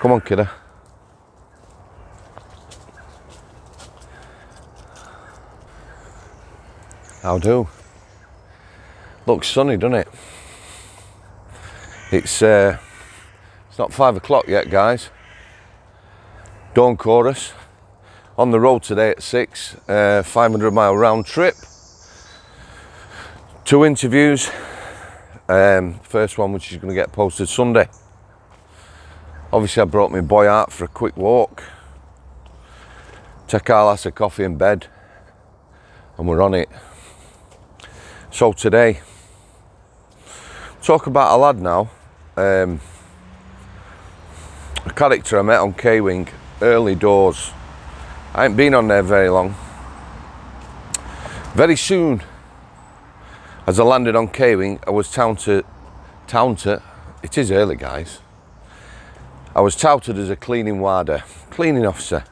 Come on, kiddo. How do? Looks sunny, doesn't it? It's not 5 o'clock yet, guys. Dawn chorus. On the road today at 6. 500-mile round trip. 2 interviews. First one, which is going to get posted Sunday. Obviously, I brought my boy out for a quick walk. Take our lass a coffee in bed. And we're on it. So today, talk about a lad now. A character I met on K-Wing early doors. I ain't been on there very long. Very soon, as I landed on K-Wing, I was touted, it is early, guys. I was touted as a cleaning officer.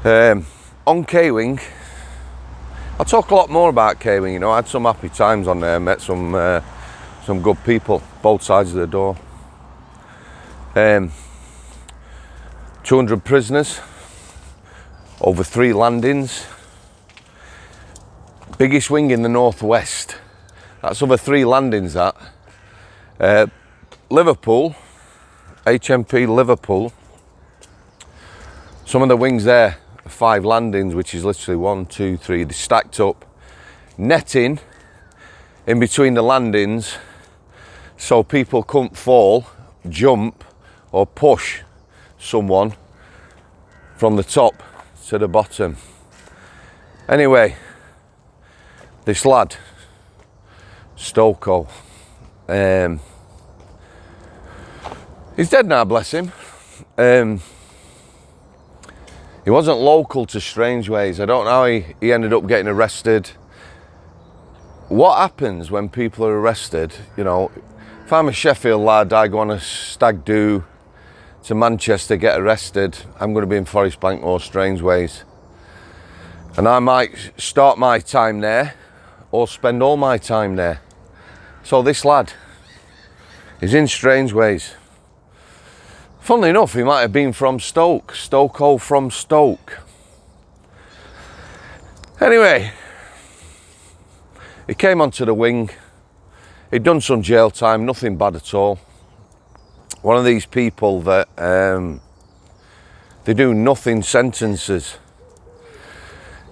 On K-Wing, I'll talk a lot more about K-Wing, you know. I had some happy times on there, met some good people, both sides of the door. 200 prisoners, over 3 landings. Biggest wing in the northwest. That's over 3 landings, that. Liverpool, HMP Liverpool. Some of the wings there are 5 landings, which is literally 1, 2, 3, they're stacked up. Netting in between the landings so people couldn't fall, jump or push someone from the top to the bottom. Anyway, this lad, Stoko, he's dead now, bless him. He wasn't local to Strangeways. I don't know how he ended up getting arrested. What happens when people are arrested? You know, if I'm a Sheffield lad, I go on a stag do to Manchester, get arrested, I'm going to be in Forest Bank or Strangeways. And I might start my time there or spend all my time there. So this lad is in Strangeways. Funnily enough, he might have been from Stoke. Stoko from Stoke. Anyway, he came onto the wing. He'd done some jail time, nothing bad at all. One of these people that they do nothing sentences.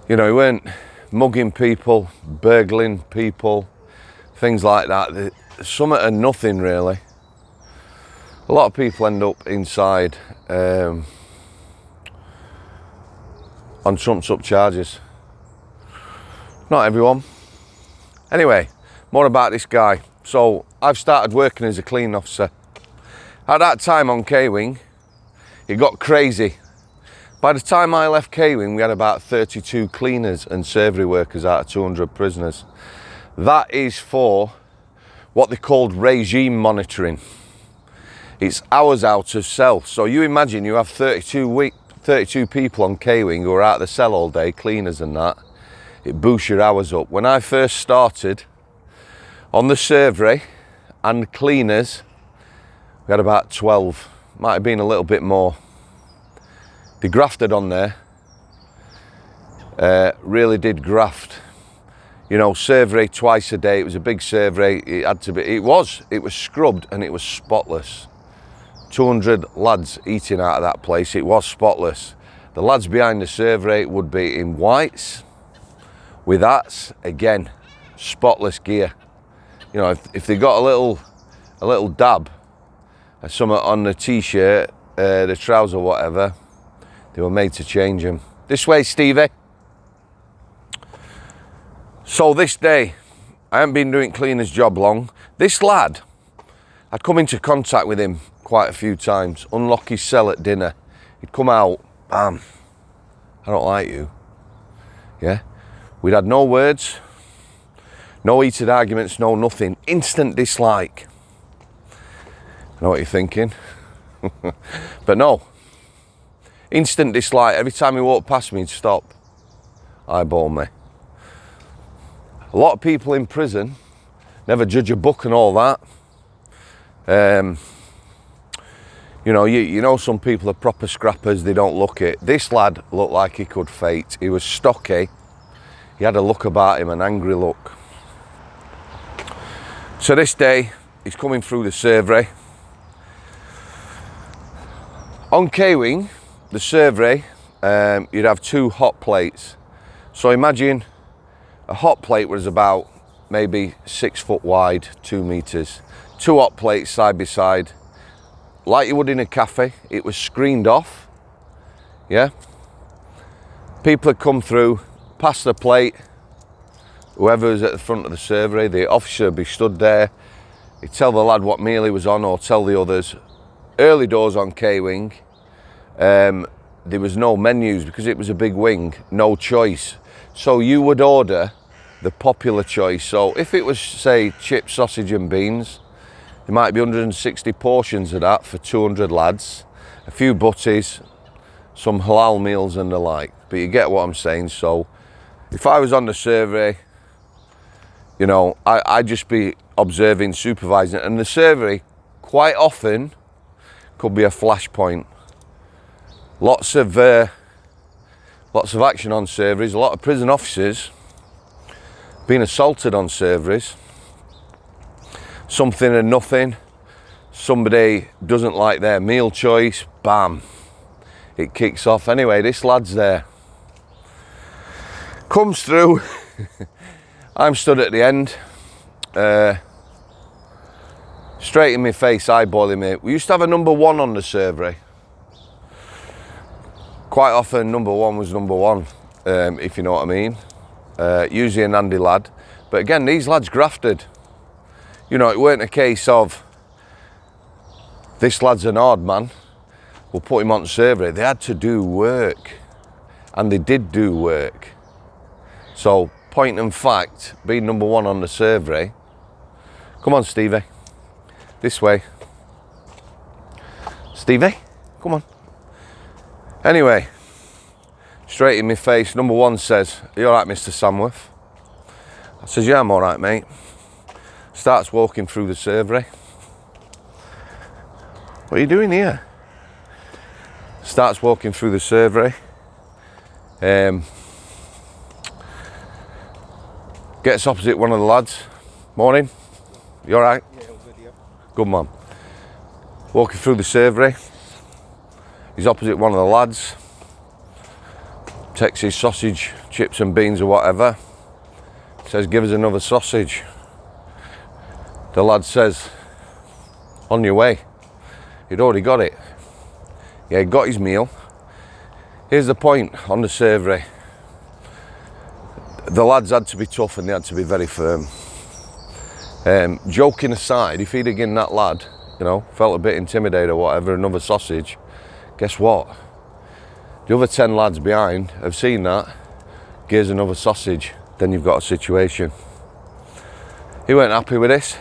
You know, he weren't mugging people, burgling people, things like that. Something and nothing really. A lot of people end up inside on trumped up charges. Not everyone. Anyway, more about this guy. So I've started working as a cleaning officer. At that time on K-Wing, it got crazy. By the time I left K-Wing, we had about 32 cleaners and surgery workers out of 200 prisoners. That is for what they called regime monitoring. It's hours out of cell. So you imagine you have 32 people on K-Wing who are out of the cell all day, cleaners and that. It boosts your hours up. When I first started on the surgery and cleaners, we had about 12. Might have been a little bit more. They grafted on there. Really did graft. You know, survey twice a day. It was a big survey. It had to be. It was scrubbed and it was spotless. 200 lads eating out of that place. It was spotless. The lads behind the survey would be in whites with hats. Again, spotless gear. You know, if they got a little dab or something on the t-shirt, the trouser, whatever, they were made to change them. This way, Stevie. So this day, I haven't been doing cleaner's job long. This lad, I'd come into contact with him quite a few times. Unlock his cell at dinner. He'd come out, bam, I don't like you. Yeah? We'd had no words, no heated arguments, no nothing. Instant dislike. I know what you're thinking. But no. Instant dislike. Every time he walked past me, he'd stop. Eyeball me. A lot of people in prison never judge a book and all that. You know some people are proper scrappers, they don't look it. This lad looked like he could fight. He was stocky. He had a look about him, an angry look. So this day, he's coming through the survey. On K-Wing, the survey, you'd have 2 hot plates. So imagine a hot plate was about maybe 6 foot wide, 2 meters. 2 hot plates side by side. Like you would in a cafe, it was screened off, yeah? People had come through, past the plate, whoever was at the front of the survey, the officer would be stood there, he'd tell the lad what meal he was on or tell the others. Early doors on K-Wing, there was no menus because it was a big wing, no choice. So you would order the popular choice. So if it was, say, chips, sausage and beans, there might be 160 portions of that for 200 lads, a few butties, some halal meals and the like. But you get what I'm saying. So if I was on the survey, you know, I'd just be observing, supervising. And the survey quite often could be a flashpoint. Lots of action on surveys, a lot of prison officers being assaulted on surveys. Something and nothing, somebody doesn't like their meal choice, bam, it kicks off. Anyway, this lad's there, comes through, I'm stood at the end, straight in my face, eyeballing me. We used to have a number 1 on the survey. Quite often number 1 was number 1, if you know what I mean. Usually an handy lad, but again, these lads grafted. You know, it weren't a case of this lad's an hard man, we'll put him on survey. They had to do work, and they did do work. So, point and fact, being number 1 on the survey. Come on, Stevie, this way. Stevie, come on. Anyway, straight in my face, number 1 says, "Are you all right, Mr. Samworth?" I says, "Yeah, I'm all right, mate." Starts walking through the survey. "What are you doing here?" Starts walking through the survey. Gets opposite one of the lads. "Morning, you all right?" Yeah, all good, yeah. Good man. Walking through the survey. He's opposite one of the lads. Takes his sausage, chips and beans or whatever. Says, "Give us another sausage." The lad says, "On your way." He'd already got it. Yeah, he got his meal. Here's the point on the survey. The lads had to be tough and they had to be very firm. Joking aside, if he'd have given that lad, you know, felt a bit intimidated or whatever, another sausage, guess what? The other 10 lads behind have seen that. Here's another sausage. Then you've got a situation. He weren't happy with this.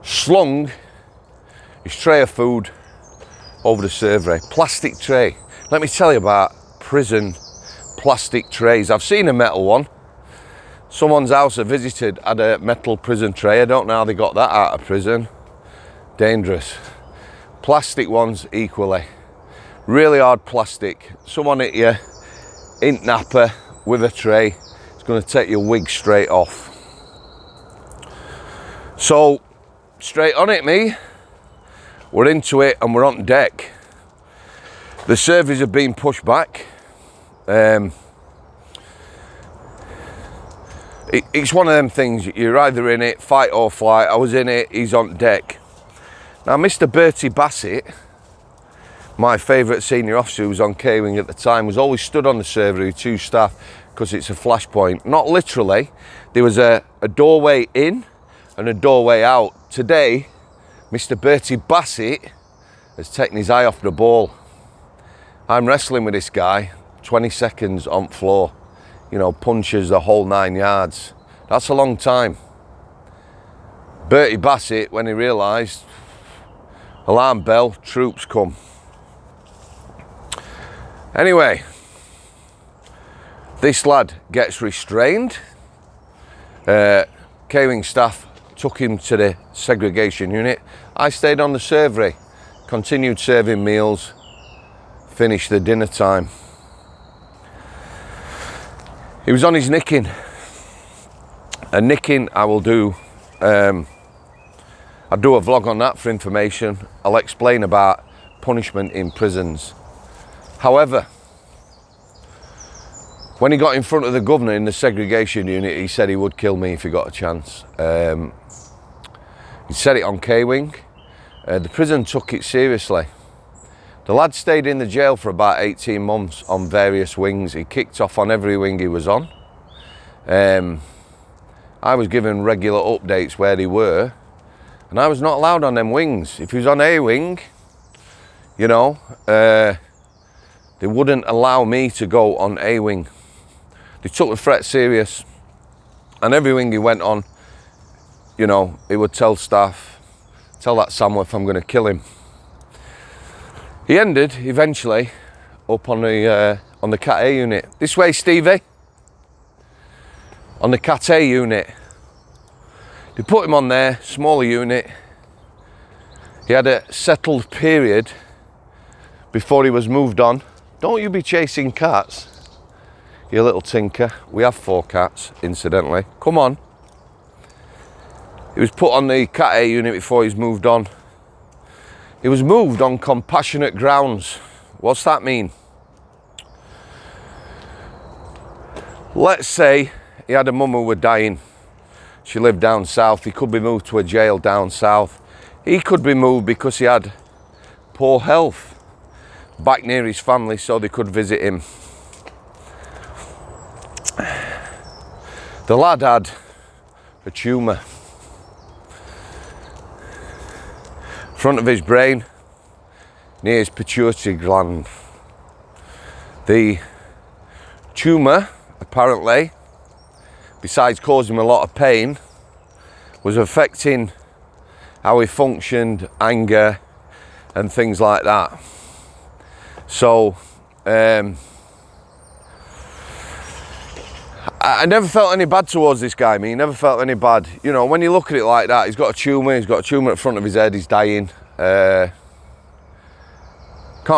Slung his tray of food over the survey. Plastic tray. Let me tell you about prison plastic trays. I've seen a metal one. Someone's house I visited had a metal prison tray. I don't know how they got that out of prison. Dangerous. Plastic ones equally. Really hard plastic. Someone hit you in Napa with a tray. It's going to take your wig straight off. So, straight on it, me. We're into it and we're on deck. The surveys have been pushed back. It's one of them things, you're either in it, fight or flight. I was in it, he's on deck. Now, Mr. Bertie Bassett, my favourite senior officer who was on K-Wing at the time, was always stood on the survey with 2 staff because it's a flashpoint. Not literally. There was a doorway in and a doorway out. Today, Mr. Bertie Bassett has taken his eye off the ball. I'm wrestling with this guy, 20 seconds on floor. You know, punches the whole 9 yards. That's a long time. Bertie Bassett, when he realised, alarm bell, troops come. Anyway, this lad gets restrained. K-Wing staff took him to the segregation unit. I stayed on the survey continued serving meals, finished the dinner time. He was on his nicking. And nicking, I'll do a vlog on that for information. I'll explain about punishment in prisons. However, when he got in front of the governor in the segregation unit, he said he would kill me if he got a chance. He said it on K-Wing. The prison took it seriously. The lad stayed in the jail for about 18 months on various wings. He kicked off on every wing he was on. I was given regular updates where they were, and I was not allowed on them wings. If he was on A wing, you know, they wouldn't allow me to go on A wing. They took the threat serious, and every wing he went on, you know, he would tell staff, tell that Samworth I'm going to kill him. He ended eventually up on the Cat A unit. This way, Stevie. On the Cat A unit. They put him on there, smaller unit. He had a settled period before he was moved on. Don't you be chasing cats, you little tinker. We have 4 cats, incidentally. Come on. He was put on the Cat A unit before he's moved on. He was moved on compassionate grounds. What's that mean? Let's say he had a mum who was dying. She lived down south. He could be moved to a jail down south. He could be moved because he had poor health back near his family so they could visit him. The lad had a tumour. Front of his brain, near his pituitary gland. The tumour, apparently, besides causing him a lot of pain, was affecting how he functioned, anger, and things like that. So, I never felt any bad towards this guy, me. Never felt any bad. You know, when you look at it like that, he's got a tumour at the front of his head, he's dying. Can't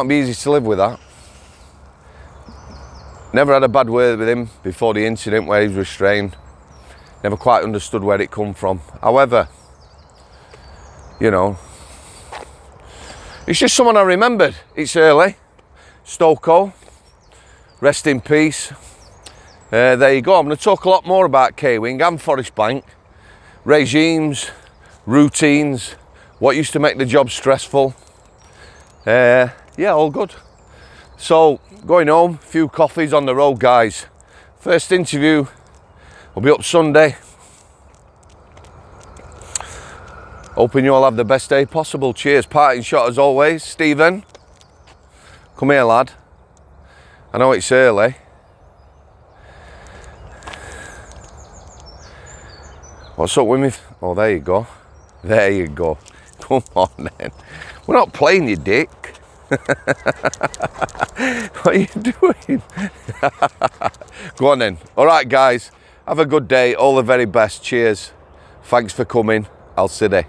be easy to live with that. Never had a bad word with him before the incident where he was restrained. Never quite understood where it come from. However, you know, it's just someone I remembered. It's early. Stoko, rest in peace. There you go. I'm going to talk a lot more about K-Wing and Forest Bank. Regimes, routines, what used to make the job stressful. Yeah, all good. So, going home, a few coffees on the road, guys. First interview will be up Sunday. Hoping you all have the best day possible. Cheers. Parting shot as always. Stephen, come here, lad. I know it's early. What's up with me? Oh, there you go. There you go. Come on then. We're not playing, you dick. What are you doing? Go on then. All right, guys. Have a good day. All the very best. Cheers. Thanks for coming. I'll see you.